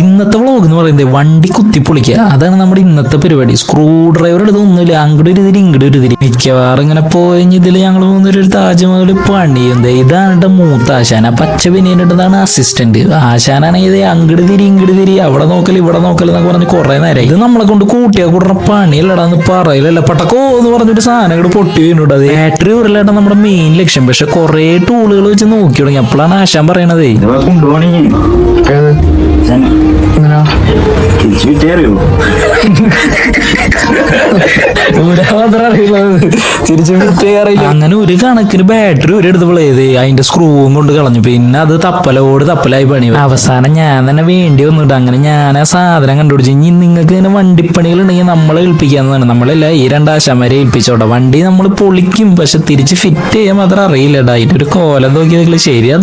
ഇന്നത്തെ വ്ളോഗ് എന്ന് പറയുന്നത് വണ്ടി കുത്തിപ്പൊളിക്കുക. അതാണ് നമ്മുടെ ഇന്നത്തെ പരിപാടി. സ്ക്രൂ ഡ്രൈവർ എടുത്തൊന്നുമില്ല, അങ്ങോട്ട് ഒരു തിരി ഇങ്ങോട്ട് ഒരു തിരി. മിക്കവാറും ഇങ്ങനെ പോയി ഇതിൽ ഞങ്ങൾ മൂന്നൊരു താജ്മഹൽ പണിയുന്നത്. ഇതാണ് മൂത്ത ആശാൻ, ആ പച്ച പിന്നീടാണ് അസിസ്റ്റന്റ്. ആശാനാണെങ്കിൽ ഇത് അങ്ങോട്ട് തിരി ഇങ്ങോട്ട് തിരി, അവിടെ നോക്കൽ ഇവിടെ നോക്കൽ എന്നൊക്കെ പറഞ്ഞ് കുറെ നേരം. ഇത് നമ്മളെ കൊണ്ട് കൂട്ടിയാ കൂടണ പണിയല്ലടാന്ന് പറയില്ലല്ല. പട്ടക്കോ എന്ന് പറഞ്ഞൊരു സാധനം ഇങ്ങോട്ട് പൊട്ടി വീണുണ്ട്. അത് ബാറ്ററി ഉരുളായിട്ട് നമ്മുടെ മെയിൻ ലക്ഷ്യം. പക്ഷെ കുറെ ടൂളുകൾ വെച്ച് നോക്കി തുടങ്ങി. അപ്പോഴാണ് ആശാൻ പറയണതേ അങ്ങനെ ഒരു കണക്കിന് ബാറ്ററി ഒരു എടുത്തപ്പോഴേത് അതിന്റെ സ്ക്രൂവും കൊണ്ട് കളഞ്ഞു. പിന്നെ അത് തപ്പലായി പണി. അവസാനം ഞാൻ തന്നെ വേണ്ടി വന്നിട്ട് അങ്ങനെ ഞാൻ ആ സാധനം കണ്ടുപിടിച്ചു. ഇനി നിങ്ങൾക്ക് ഇങ്ങനെ വണ്ടിപ്പണികൾ ഉണ്ടെങ്കിൽ നമ്മളെ ഏൽപ്പിക്കാവുന്നതാണ്. നമ്മളല്ല ഈ രണ്ടാശാന്മാരെ ഏൽപ്പിച്ചോട്ടെ. വണ്ടി നമ്മൾ പൊളിക്കും, പക്ഷെ തിരിച്ച് ഫിറ്റ് ചെയ്യാൻ മാത്രം അറിയില്ലടാ. അതിന്റെ ഒരു കോലം നോക്കിയതെങ്കിലും ശരിയാ.